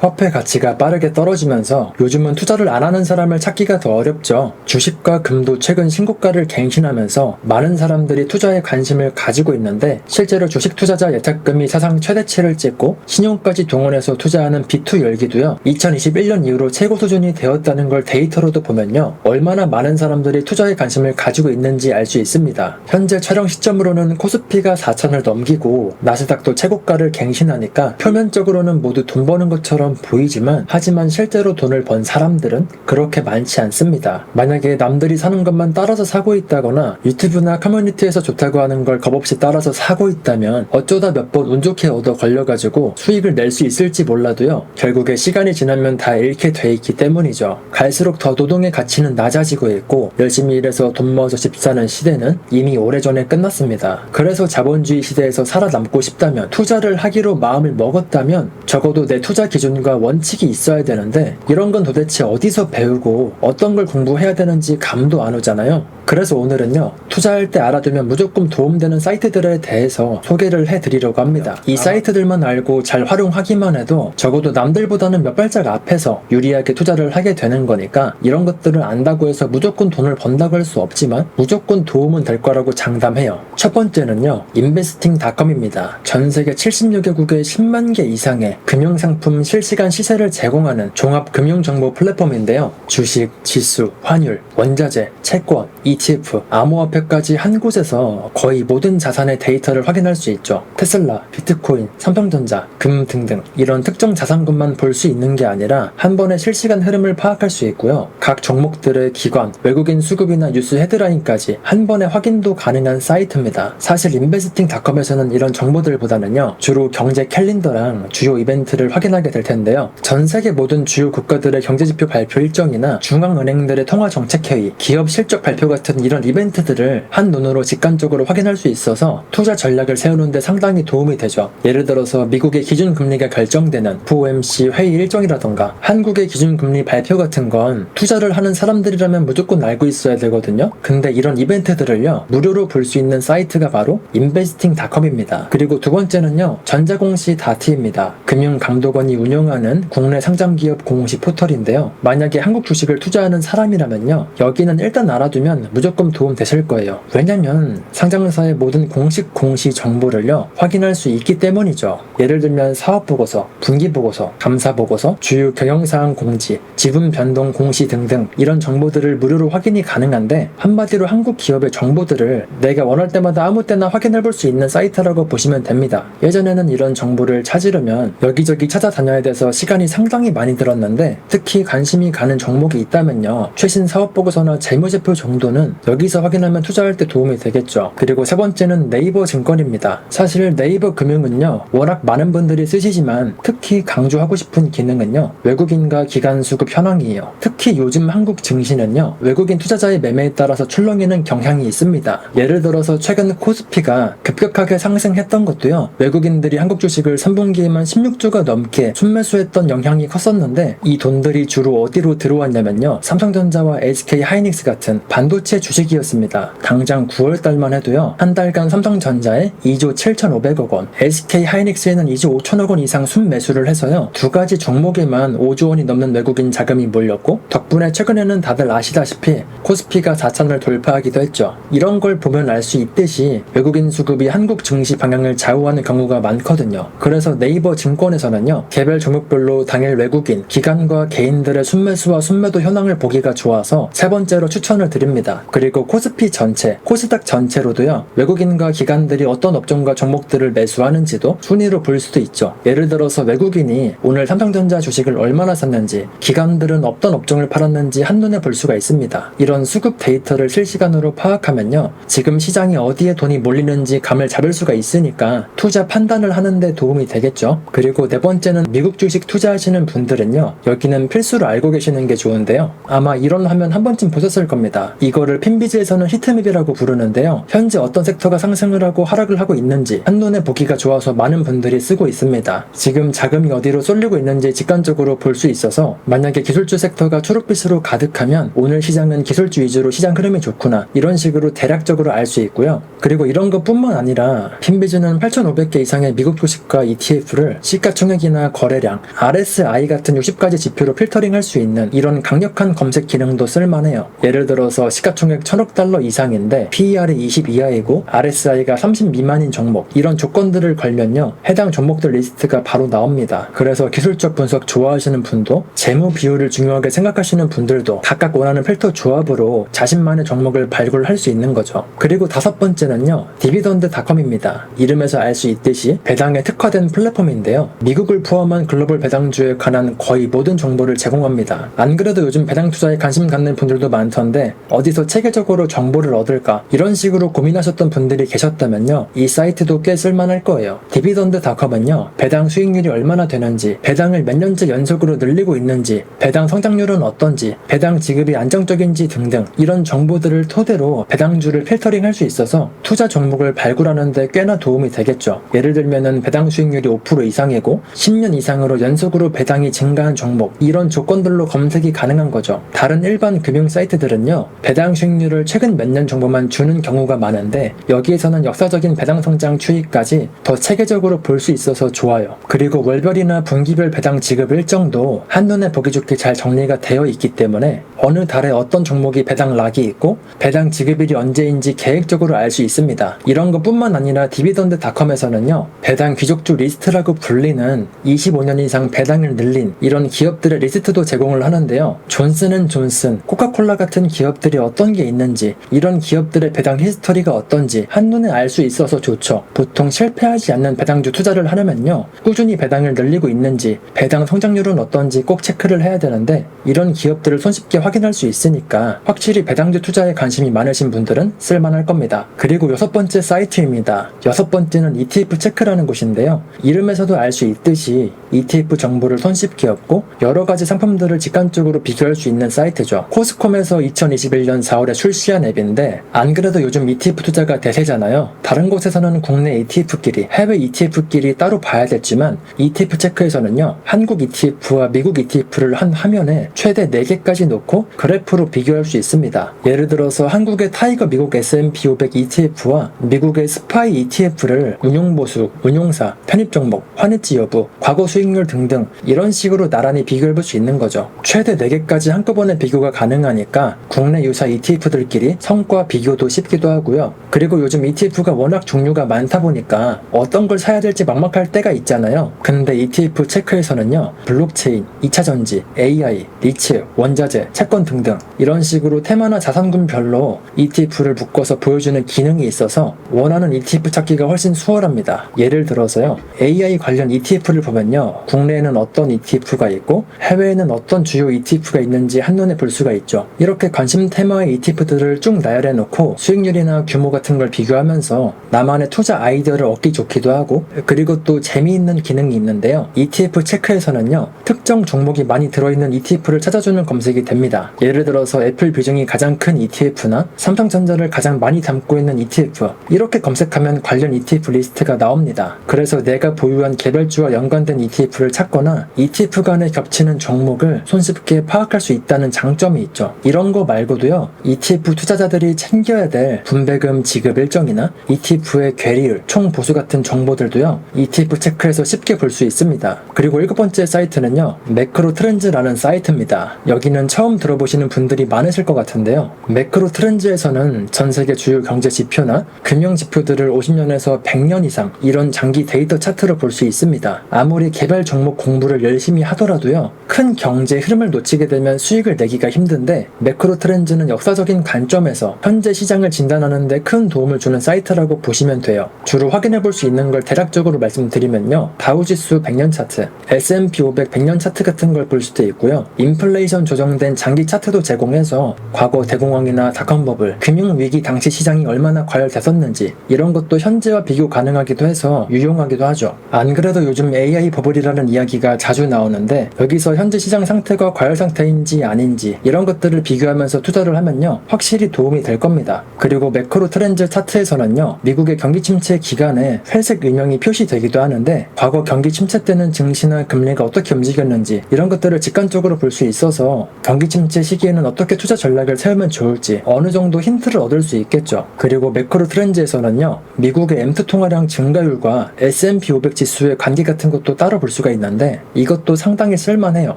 화폐 가치가 빠르게 떨어지면서 요즘은 투자를 안 하는 사람을 찾기가 더 어렵죠. 주식과 금도 최근 신고가를 갱신하면서 많은 사람들이 투자에 관심을 가지고 있는데, 실제로 주식 투자자 예탁금이 사상 최대치를 찍고 신용까지 동원해서 투자하는 B2 열기도요, 2021년 이후로 최고 수준이 되었다는 걸 데이터로도 보면요, 얼마나 많은 사람들이 투자에 관심을 가지고 있는지 알 수 있습니다. 현재 촬영 시점으로는 코스피가 4천을 넘기고 나스닥도 최고가를 갱신하니까 표면적으로는 모두 돈 버는 것처럼 보이지만, 하지만 실제로 돈을 번 사람들은 그렇게 많지 않습니다. 만약에 남들이 사는 것만 따라서 사고 있다거나 유튜브나 커뮤니티에서 좋다고 하는 걸 겁없이 따라서 사고 있다면 어쩌다 몇 번 운 좋게 얻어 걸려가지고 수익을 낼 수 있을지 몰라도요, 결국에 시간이 지나면 다 잃게 돼 있기 때문이죠. 갈수록 더 노동의 가치는 낮아지고 있고, 열심히 일해서 돈 모아서 집 사는 시대는 이미 오래전에 끝났습니다. 그래서 자본주의 시대에서 살아남고 싶다면, 투자를 하기로 마음을 먹었다면 적어도 내 투자 기준과 원칙이 있어야 되는데, 이런 건 도대체 어디서 배우고 어떤 걸 공부해야 되는지 감도 안 오잖아요. 그래서 오늘은요, 투자할 때 알아두면 무조건 도움되는 사이트들에 대해서 소개를 해드리려고 합니다. 이 사이트들만 알고 잘 활용하기만 해도 적어도 남들보다는 몇 발짝 앞에서 유리하게 투자를 하게 되는 거니까, 이런 것들을 안다고 해서 무조건 돈을 번다고 할 수 없지만 무조건 도움은 될 거라고 장담해요. 첫 번째는요, investing.com입니다. 전 세계 70여 개국에 10만 개 이상의 금융상품 실시간 시세를 제공하는 종합 금융정보 플랫폼인데요. 주식, 지수, 환율, 원자재, 채권, ETF, 암호화폐까지 한 곳에서 거의 모든 자산의 데이터를 확인할 수 있죠. 테슬라, 비트코인, 삼성전자, 금 등등 이런 특정 자산군만 볼 수 있는 게 아니라 한 번에 실시간 흐름을 파악할 수 있고요. 각 종목들의 기관, 외국인 수급이나 뉴스 헤드라인까지 한 번에 확인도 가능한 사이트입니다. 사실 investing.com에서는 이런 정보들보다는요, 주로 경제 캘린더랑 주요 이벤트를 확인하게 될 텐데요. 전 세계 모든 주요 국가들의 경제지표 발표 일정이나 중앙은행들의 통화정책회의, 기업 실적 발표 같은 이런 이벤트들을 한눈으로 직관적으로 확인할 수 있어서 투자 전략을 세우는 데 상당히 도움이 되죠. 예를 들어서 미국의 기준금리가 결정되는 FOMC 회의 일정이라던가 한국의 기준금리 발표 같은 건 투자를 하는 사람들이라면 무조건 알고 있어야 되거든요. 근데 이런 이벤트들을요, 무료로 볼 수 있는 사이트가 바로 investing.com입니다. 그리고 두 번째는요, 전자공시.t입니다. 금융감독원이 운영하는 국내 상장기업 공시 포털인데요. 만약에 한국 주식을 투자하는 사람이라면요, 여기는 일단 알아두면 무조건 도움 되실 거예요. 왜냐면 상장사의 모든 공식 공시 정보를요, 확인할 수 있기 때문이죠. 예를 들면 사업보고서, 분기보고서, 감사보고서, 주요 경영사항 공지, 지분 변동 공시 등등 이런 정보들을 무료로 확인이 가능한데, 한마디로 한국 기업의 정보들을 내가 원할 때마다 아무 때나 확인해 볼 수 있는 사이트라고 보시면 됩니다. 예전에는 이런 정보를 찾으려면 여기저기 찾아다녀야 돼서 시간이 상당히 많이 들었는데, 특히 관심이 가는 종목이 있다면요, 최신 사업보고서나 재무제표 정도는 여기서 확인하면 투자할 때 도움이 되겠죠. 그리고 세 번째는 네이버 증권입니다. 사실 네이버 금융은요, 워낙 많은 분들이 쓰시지만 특히 강조하고 싶은 기능은요, 외국인과 기관 수급 현황이에요. 특히 요즘 한국 증시는요, 외국인 투자자의 매매에 따라서 출렁이는 경향이 있습니다. 예를 들어서 최근 코스피가 급격하게 상승했던 것도요, 외국인들이 한국 주식을 3분기에만 16조가 넘게 순매수했던 영향이 컸었는데, 이 돈들이 주로 어디로 들어왔냐면요, 삼성전자와 SK하이닉스 같은 반도체 주식이었습니다. 당장 9월달만 해도요, 한 달간 삼성전자에 2조 7,500억 원, SK하이닉스에는 2조 5천억 원 이상 순매수를 해서요, 두 가지 종목에만 5조 원이 넘는 외국인 자금이 몰렸고, 덕분에 최근에는 다들 아시다시피 코스피가 4천을 돌파하기도 했죠. 이런 걸 보면 알 수 있듯이 외국인 수급이 한국 증시 방향을 좌우하는 경우가 많거든요. 그래서 네이버 증권에서는요, 개별 종목별로 당일 외국인, 기관과 개인들의 순매수와 순매도 현황을 보기가 좋아서 세 번째로 추천을 드립니다. 그리고 코스피 전체, 코스닥 전체로도요, 외국인과 기관들이 어떤 업종과 종목들을 매수하는지도 순위로 볼 수도 있죠. 예를 들어서 외국인이 오늘 삼성전자 주식을 얼마나 샀는지, 기관들은 어떤 업종을 팔았는지 한눈에 볼 수가 있습니다. 이런 수급 데이터를 실시간으로 파악하면요, 지금 시장이 어디에 돈이 몰리는지 감을 잡을 수가 있으니까 투자 판단을 하는데 도움이 되겠죠. 그리고 네 번째는 미국 주식 투자하시는 분들은요, 여기는 필수로 알고 계시는 게 좋은데요, 아마 이런 화면 한 번쯤 보셨을 겁니다. 이거를 이거를 핀비즈에서는 히트맵이라고 부르는데요. 현재 어떤 섹터가 상승을 하고 하락을 하고 있는지 한눈에 보기가 좋아서 많은 분들이 쓰고 있습니다. 지금 자금이 어디로 쏠리고 있는지 직관적으로 볼 수 있어서 만약에 기술주 섹터가 초록빛으로 가득하면 오늘 시장은 기술주 위주로 시장 흐름이 좋구나, 이런 식으로 대략적으로 알 수 있고요. 그리고 이런 것뿐만 아니라 핀비즈는 8,500개 이상의 미국 주식과 ETF를 시가총액이나 거래량, RSI 같은 60가지 지표로 필터링할 수 있는 이런 강력한 검색 기능도 쓸만해요. 예를 들어서 시가총액 1,000억 달러 이상인데 PER이 20 이하이고 RSI가 30 미만인 종목, 이런 조건들을 걸면요, 해당 종목들 리스트가 바로 나옵니다. 그래서 기술적 분석 좋아하시는 분도, 재무 비율을 중요하게 생각하시는 분들도 각각 원하는 필터 조합으로 자신만의 종목을 발굴할 수 있는 거죠. 그리고 다섯 번째는요, 디비던드닷컴입니다. 이름에서 알 수 있듯이 배당에 특화된 플랫폼인데요. 미국을 포함한 글로벌 배당주에 관한 거의 모든 정보를 제공합니다. 안 그래도 요즘 배당 투자에 관심 갖는 분들도 많던데 어디서 체계적으로 정보를 얻을까, 이런 식으로 고민하셨던 분들이 계셨다면요, 이 사이트도 꽤 쓸만할 거예요. 디비던드닷컴은요, 배당 수익률이 얼마나 되는지, 배당을 몇 년째 연속으로 늘리고 있는지, 배당 성장률은 어떤지, 배당 지급이 안정적인지 등등 이런 정보들을 토대로 배당주를 필터링할 수 있어서 투자 종목을 발굴하는 데 꽤나 도움이 되겠죠. 예를 들면은 배당 수익률이 5% 이상이고 10년 이상으로 연속으로 배당이 증가한 종목, 이런 조건들로 검색이 가능한 거죠. 다른 일반 금융 사이트들은요, 배당 수익률을 최근 몇 년 정보만 주는 경우가 많은데 여기에서는 역사적인 배당 성장 추이까지 더 체계적으로 볼 수 있어서 좋아요. 그리고 월별이나 분기별 배당 지급 일정도 한눈에 보기 좋게 잘 정리가 되어 있기 때문에 어느 달에 어떤 종목이 배당 락이 있고 배당 지급일이 언제인지 계획적으로 알 수 있습니다. 이런 것뿐만 아니라 디비던드닷컴에서는요, 배당 귀족주 리스트라고 불리는 25년 이상 배당을 늘린 이런 기업들의 리스트도 제공을 하는데요. 존슨앤존슨, 코카콜라 같은 기업들이 어떤 게 있는지, 이런 기업들의 배당 히스토리가 어떤지 한눈에 알 수 있어서 좋죠. 보통 실패하지 않는 배당주 투자를 하려면요, 꾸준히 배당을 늘리고 있는지, 배당 성장률은 어떤지 꼭 체크를 해야 되는데 이런 기업들을 손쉽게 확인할 수 있으니까 확실히 배당주 투자에 관심이 많으신 분들은 쓸만할 겁니다. 그리고 여섯 번째 사이트입니다. 여섯 번째는 ETF 체크라는 곳인데요. 이름에서도 알 수 있듯이 ETF 정보를 손쉽게 얻고 여러 가지 상품들을 직관적으로 비교할 수 있는 사이트죠. 코스콤에서 2021년 4월에 출시한 앱인데 안 그래도 요즘 ETF 투자가 대세잖아요. 다른 곳에서는 국내 ETF끼리, 해외 ETF끼리 따로 봐야 됐지만 ETF 체크에서는요, 한국 ETF와 미국 ETF를 한 화면에 최대 4개까지 놓고 그래프로 비교할 수 있습니다. 예를 들어서 한국의 타이거 미국 S&P 500 ETF와 미국의 스파이 ETF를 운용보수, 운용사, 편입 종목, 환입지 여부, 과거 수익률 등등 이런 식으로 나란히 비교해볼 수 있는 거죠. 최대 4개까지 한꺼번에 비교가 가능하니까 국내 유사 ETF들끼리 성과 비교도 쉽기도 하고요. 그리고 요즘 ETF가 워낙 종류가 많다 보니까 어떤 걸 사야 될지 막막할 때가 있잖아요. 근데 ETF 체크에서는요, 블록체인, 2차전지, AI, 리츠, 원자재, 채권 등등 이런 식으로 테마나 자산군별로 ETF를 묶어서 보여주는 기능이 있어서 원하는 ETF 찾기가 훨씬 수월합니다. 예를 들어서요, AI 관련 ETF를 보면요, 국내에는 어떤 ETF가 있고 해외에는 어떤 주요 ETF가 있는지 한눈에 볼 수가 있죠. 이렇게 관심 테마의 ETF들을 쭉 나열해 놓고 수익률이나 규모 같은 걸 비교하면서 나만의 투자 아이디어를 얻기 좋기도 하고, 그리고 또 재미있는 기능이 있는데요. ETF 체크에서는요, 특정 종목이 많이 들어있는 ETF를 찾아주는 검색이 됩니다. 예를 들어서 애플 비중이 가장 큰 ETF나 삼성전자를 가장 많이 담고 있는 ETF, 이렇게 검색하면 관련 ETF 리스트가 나옵니다. 그래서 내가 보유한 개별주와 연관된 ETF를 찾거나 ETF 간에 겹치는 종목을 손쉽게 파악할 수 있다는 장점이 있죠. 이런 거 말고도요, ETF 투자자들이 챙겨야 될 분배금 지급 일정이나 ETF의 괴리율, 총 보수 같은 정보들도요, ETF 체크에서 쉽게 볼 수 있습니다. 그리고 7번째 사이트는요, 매크로 트렌즈라는 사이트입니다. 여기는 처음 들어보시는 분들이 많으실 것 같은데요. 매크로 트렌즈에서는 전 세계 주요 경제 지표나 금융 지표들을 50년에서 100년 이상 이런 장기 데이터 차트로 볼 수 있습니다. 아무리 개별 종목 공부를 열심히 하더라도요, 큰 경제 흐름을 놓치게 되면 수익을 내기가 힘든데 매크로 트렌즈는 역사적인 관점에서 현재 시장을 진단하는 데 큰 도움을 주는 사이트라고 보시면 돼요. 주로 확인해 볼 수 있는 걸 대략적으로 말씀드리면요, 다우지수 100년 차트, S&P 500 100년 차트 같은 걸 볼 수도 있고요, 인플레이션 조정된 장기 차트도 제공해서 과거 대공황이나 닷컴버블, 금융위기 당시 시장이 얼마나 과열됐었는지 이런 것도 현재와 비교 가능하기도 해서 유용하기도 하죠. 안 그래도 요즘 AI 버블이 동물이라는 이야기가 자주 나오는데 여기서 현재 시장 상태가 과열 상태인지 아닌지 이런 것들을 비교하면서 투자를 하면요 확실히 도움이 될 겁니다. 그리고 매크로 트렌드 차트에서는요 미국의 경기 침체 기간에 회색 인형이 표시되기도 하는데 과거 경기 침체 때는 증시나 금리가 어떻게 움직였는지 이런 것들을 직관적으로 볼 수 있어서 경기 침체 시기에는 어떻게 투자 전략을 세우면 좋을지 어느 정도 힌트를 얻을 수 있겠죠. 그리고 매크로 트렌드에서는요 미국의 M2 통화량 증가율과 S&P 500 지수의 관계 같은 것도 따로 볼 수가 있는데 이것도 상당히 쓸만해요.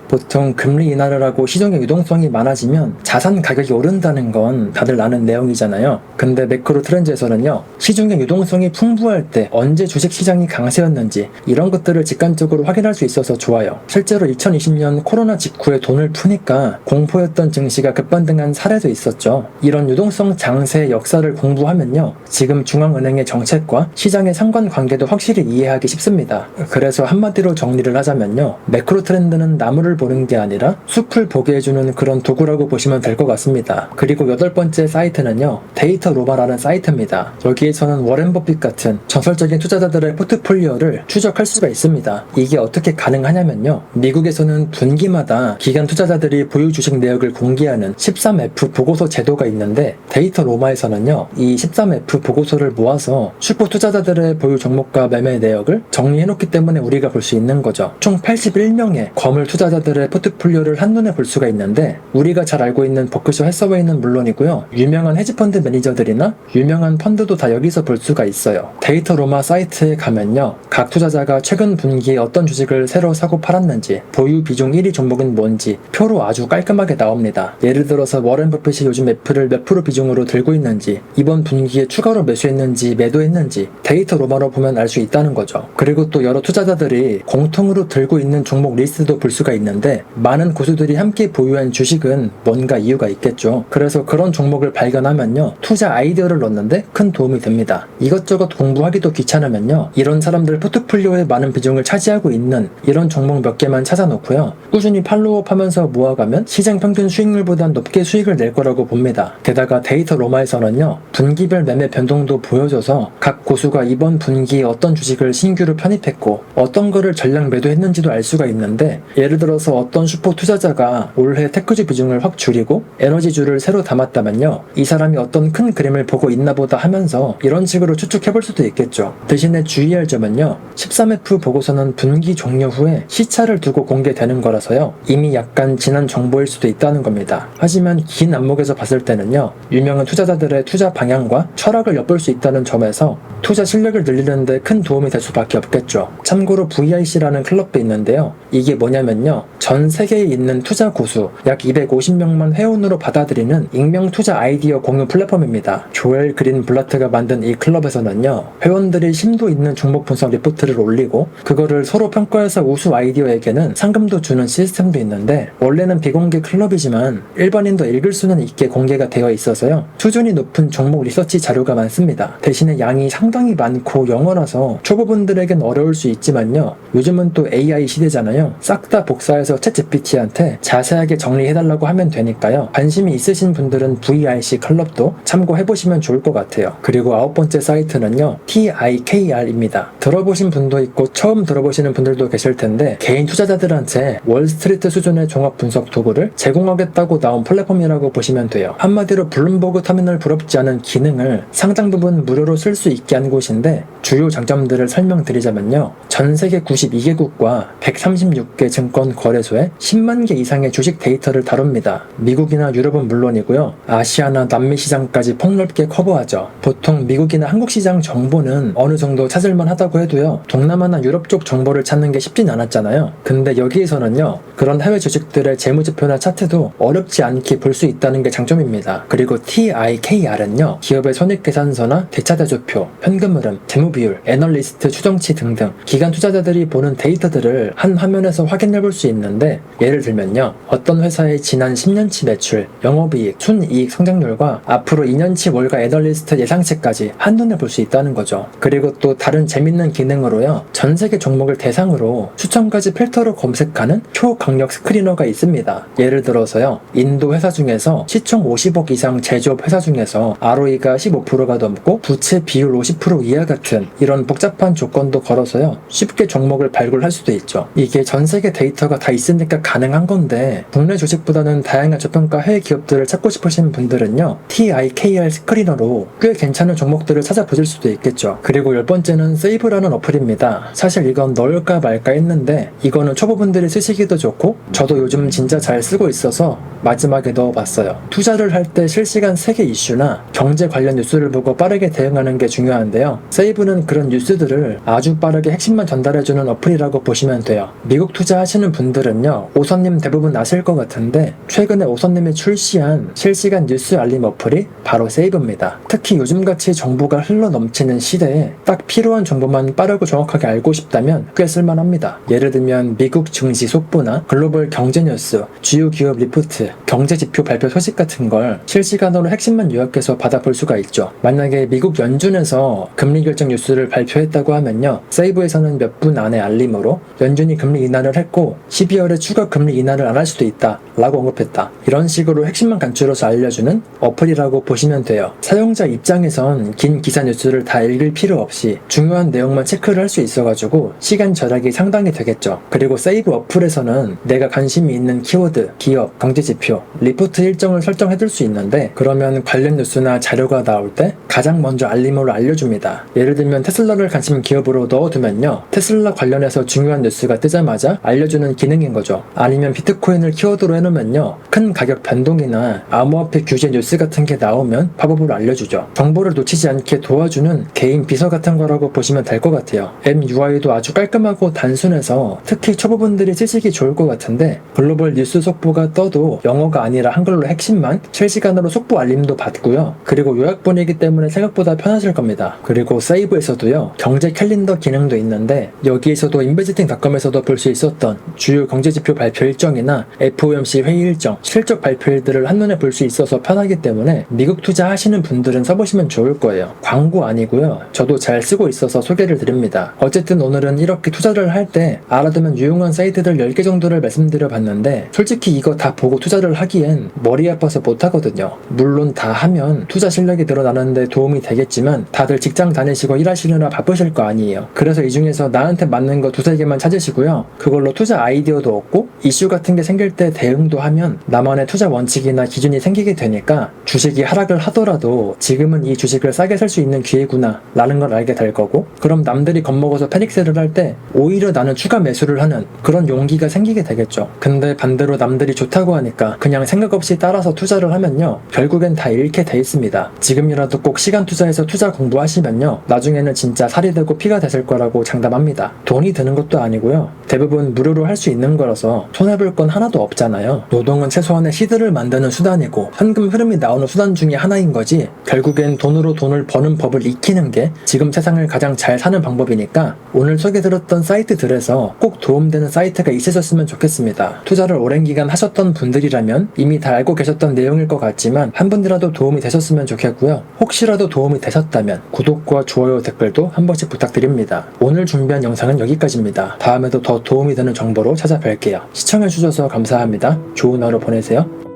보통 금리 인하를 하고 시중의 유동성이 많아지면 자산 가격이 오른다는 건 다들 아는 내용이잖아요. 근데 매크로 트렌드에서는요 시중의 유동성이 풍부할 때 언제 주식시장이 강세였는지 이런 것들을 직관적으로 확인할 수 있어서 좋아요. 실제로 2020년 코로나 직후에 돈을 푸니까 공포였던 증시가 급반등한 사례도 있었죠. 이런 유동성 장세의 역사를 공부하면요 지금 중앙은행의 정책과 시장의 상관관계도 확실히 이해하기 쉽습니다. 그래서 한마디로 정리를 하자면요 매크로 트렌드는 나무를 보는 게 아니라 숲을 보게 해주는 그런 도구라고 보시면 될 것 같습니다. 그리고 8번째 사이트는요 데이터 로마라는 사이트입니다. 여기에서는 워렌 버핏 같은 전설적인 투자자들의 포트폴리오를 추적할 수가 있습니다. 이게 어떻게 가능하냐면요 미국에서는 분기마다 기관 투자자들이 보유 주식 내역을 공개하는 13F 보고서 제도가 있는데 데이터 로마에서는요 이 13F 보고서를 모아서 슈퍼 투자자들의 보유 종목과 매매 내역을 정리해놓기 때문에 우리가 볼 수 있는 거죠. 총 81명의 거물 투자자들의 포트폴리오를 한눈에 볼 수가 있는데 우리가 잘 알고 있는 버크셔 해서웨이는 물론이고요 유명한 헤지펀드 매니저들이나 유명한 펀드도 다 여기서 볼 수가 있어요. 데이터 로마 사이트에 가면요 각 투자자가 최근 분기에 어떤 주식을 새로 사고 팔았는지 보유 비중 1위 종목은 뭔지 표로 아주 깔끔하게 나옵니다. 예를 들어서 워렌 버핏이 요즘 애플을 몇 프로 비중으로 들고 있는지 이번 분기에 추가로 매수했는지 매도했는지 데이터 로마로 보면 알 수 있다는 거죠. 그리고 또 여러 투자자들이 공통으로 들고 있는 종목 리스트도 볼 수가 있는데 많은 고수들이 함께 보유한 주식은 뭔가 이유가 있겠죠. 그래서 그런 종목을 발견하면요 투자 아이디어를 넣는데 큰 도움이 됩니다. 이것저것 공부하기도 귀찮으면요 이런 사람들 포트폴리오의 많은 비중을 차지하고 있는 이런 종목 몇 개만 찾아놓고요 꾸준히 팔로우업 하면서 모아가면 시장 평균 수익률보다 높게 수익을 낼 거라고 봅니다. 게다가 데이터 로마에서는요 분기별 매매 변동도 보여줘서 각 고수가 이번 분기에 어떤 주식을 신규로 편입했고 어떤 거를 전량 매도했는지도 알 수가 있는데 예를 들어서 어떤 슈퍼 투자자가 올해 테크주 비중을 확 줄이고 에너지주를 새로 담았다면요 이 사람이 어떤 큰 그림을 보고 있나 보다 하면서 이런 식으로 추측해볼 수도 있겠죠. 대신에 주의할 점은요 13F 보고서는 분기 종료 후에 시차를 두고 공개되는 거라서요 이미 약간 지난 정보일 수도 있다는 겁니다. 하지만 긴 안목에서 봤을 때는요 유명한 투자자들의 투자 방향과 철학을 엿볼 수 있다는 점에서 투자 실력을 늘리는데 큰 도움이 될 수밖에 없겠죠. 참고로 VIC라는 클럽도 있는데요 이게 뭐냐면요 전 세계에 있는 투자 고수 약 250명만 회원으로 받아들이는 익명 투자 아이디어 공유 플랫폼입니다. 조엘 그린 블라트가 만든 이 클럽에서는요 회원들이 심도 있는 종목 분석 리포트를 올리고 그거를 서로 평가해서 우수 아이디어에게는 상금도 주는 시스템도 있는데 원래는 비공개 클럽이지만 일반인도 읽을 수는 있게 공개가 되어 있어서요 수준이 높은 종목 리서치 자료가 많습니다. 대신에 양이 상당히 많고 영어라서 초보분들에겐 어려울 수 있지만요 요즘은 또 AI 시대잖아요. 싹 다 복사해서 챗GPT한테 자세하게 정리해달라고 하면 되니까요 관심이 있으신 분들은 VIC 클럽도 참고해보시면 좋을 것 같아요. 그리고 9번째 사이트는요 TIKR입니다. 들어보신 분도 있고 처음 들어보시는 분들도 계실 텐데 개인 투자자들한테 월스트리트 수준의 종합 분석 도구를 제공하겠다고 나온 플랫폼이라고 보시면 돼요. 한마디로 블룸버그 터미널 부럽지 않은 기능을 상장 부분 무료로 쓸 수 있게 한 곳인데 주요 장점들을 설명드리자면요 전 세계 92개국과 136개 증권 거래소에 10만 개 이상의 주식 데이터를 다룹니다. 미국이나 유럽은 물론이고요 아시아나 남미 시장까지 폭넓게 커버하죠. 보통 미국이나 한국 시장 정보는 어느 정도 찾을만 하다고 해도요 동남아나 유럽 쪽 정보를 찾는 게 쉽진 않았잖아요. 근데 여기에서는요 그런 해외 주식들의 재무지표나 차트도 어렵지 않게 볼 수 있다는 게 장점입니다. 그리고 TIKR은요 기업의 손익계산서나 대차대조표, 현금 흐름, 재무비율, 애널리스트 추정치 등등 기관 투자자들이 보는 데이터들을 한 화면에서 확인해 볼 수 있는데 예를 들면요 어떤 회사의 지난 10년치 매출, 영업이익, 순이익 성장률과 앞으로 2년치 월가 애널리스트 예상치까지 한눈에 볼 수 있다는 거죠. 그리고 또 다른 재밌는 기능으로요 전세계 종목을 대상으로 추천까지 필터로 검색하는 초강력 스크리너가 있습니다. 예를 들어서요 인도 회사 중에서 시총 50억 이상 제조업 회사 중에서 ROE가 15%가 넘고 부채 비율 50% 이하 같은 이런 복잡한 조건도 걸어서요 쉽게 종목 종목을 발굴할 수도 있죠. 이게 전 세계 데이터가 다 있으니까 가능한 건데 국내 주식보다는 다양한 저평가 해외 기업들을 찾고 싶으신 분들은요, TIKR 스크리너로 꽤 괜찮은 종목들을 찾아보실 수도 있겠죠. 그리고 10번째는 세이브라는 어플입니다. 사실 이건 넣을까 말까 했는데 이거는 초보분들이 쓰시기도 좋고 저도 요즘 진짜 잘 쓰고 있어서 마지막에 넣어봤어요. 투자를 할 때 실시간 세계 이슈나 경제 관련 뉴스를 보고 빠르게 대응하는 게 중요한데요. 세이브는 그런 뉴스들을 아주 빠르게 핵심만 전달해주는 어플이라고 보시면 돼요. 미국 투자하시는 분들은요, 오선님 대부분 아실 것 같은데 최근에 오선님이 출시한 실시간 뉴스 알림 어플이 바로 세이브입니다. 특히 요즘같이 정보가 흘러 넘치는 시대에 딱 필요한 정보만 빠르고 정확하게 알고 싶다면 꽤 쓸만합니다. 예를 들면 미국 증시 속보나 글로벌 경제 뉴스, 주요 기업 리포트, 경제 지표 발표 소식 같은 걸 실시간으로 핵심만 요약해서 받아볼 수가 있죠. 만약에 미국 연준에서 금리 결정 뉴스를 발표했다고 하면요, 세이브에서는 몇 분 안에 알림으로 연준이 금리 인하를 했고 12월에 추가 금리 인하를 안 할 수도 있다 라고 언급했다, 이런 식으로 핵심만 간추려서 알려주는 어플이라고 보시면 돼요. 사용자 입장에선 긴 기사 뉴스를 다 읽을 필요 없이 중요한 내용만 체크를 할 수 있어가지고 시간 절약이 상당히 되겠죠. 그리고 세이브 어플에서는 내가 관심이 있는 키워드, 기업, 경제지표, 리포트 일정을 설정해둘 수 있는데 그러면 관련 뉴스나 자료가 나올 때 가장 먼저 알림으로 알려줍니다. 예를 들면 테슬라를 관심 기업으로 넣어두면요, 테슬라 관련해서 중요한 뉴스가 뜨자마자 알려주는 기능인 거죠. 아니면 비트코인을 키워드로 해놓으면요, 큰 가격 변동이나 암호화폐 규제 뉴스 같은 게 나오면 팝업으로 알려주죠. 정보를 놓치지 않게 도와주는 개인 비서 같은 거라고 보시면 될 것 같아요. MUI도 아주 깔끔하고 단순해서 특히 초보분들이 쓰시기 좋을 것 같은데 글로벌 뉴스 속보가 떠도 영어가 아니라 한글로 핵심만 실시간으로 속보 알림도 받고요. 그리고 요약본이기 때문에 생각보다 편하실 겁니다. 그리고 세이브에서도요, 경제 캘린더 기능도 있는데 여기에서도 인베스팅닷컴에서도 볼 수 있었던 주요 경제지표 발표 일정이나 FOMC 회의 일정, 실적 발표일들을 한눈에 볼 수 있어서 편하기 때문에 미국 투자하시는 분들은 써보시면 좋을 거예요. 광고 아니고요, 저도 잘 쓰고 있어서 소개를 드립니다. 어쨌든 오늘은 이렇게 투자를 할 때 알아두면 유용한 사이트들 10개 정도를 말씀드려 봤는데 솔직히 이거 다 보고 투자를 하기엔 머리 아파서 못하거든요. 물론 다 하면 투자 실력이 늘어나는데 도움이 되겠지만 다들 직장 다니시고 일하시느라 바쁘실 거 아니에요. 그래서 이 중에서 나한테 맞는 거 두세 개만 찾으시고요, 그걸로 투자 아이디어도 얻고 이슈 같은 게 생길 때 대응도 하면 나만의 투자 원칙이나 기준이 생기게 되니까 주식이 하락을 하더라도 지금은 이 주식을 싸게 살 수 있는 기회구나 라는 걸 알게 될 거고, 그럼 남들이 겁먹어서 패닉셀을 할 때 오히려 나는 추가 매수를 하는 그런 용기가 생기게 되겠죠. 근데 반대로 남들이 좋다고 하니까 그냥 생각 없이 따라서 투자를 하면요, 결국엔 다 잃게 돼 있습니다. 지금이라도 꼭 시간 투자해서 투자 공부하시면요, 나중에는 진짜 살이 되고 피가 되실 거라고 장담합니다. 돈이 드는 것도 아니고요, 대부분 무료로 할 수 있는 거라서 손해볼 건 하나도 없잖아요. 노동은 최소한의 시드를 만드는 수단이고 현금 흐름이 나오는 수단 중에 하나인 거지, 결국엔 돈으로 돈을 버는 법을 익히는 게 지금 세상을 가장 잘 사는 방법이니까 오늘 소개드렸던 사이트들에서 꼭 도움되는 사이트가 있으셨으면 좋겠습니다. 투자를 오랜 기간 하셨던 분들이라면 이미 다 알고 계셨던 내용일 것 같지만 한 분이라도 도움이 되셨으면 좋겠고요. 혹시라도 도움이 되셨다면 구독과 좋아요, 댓글도 한 번씩 부탁드립니다. 오늘 준비한 영상은 여기까지입니다. 다음에도 더 도움이 되는 정보로 찾아뵐게요. 시청해주셔서 감사합니다. 좋은 하루 보내세요.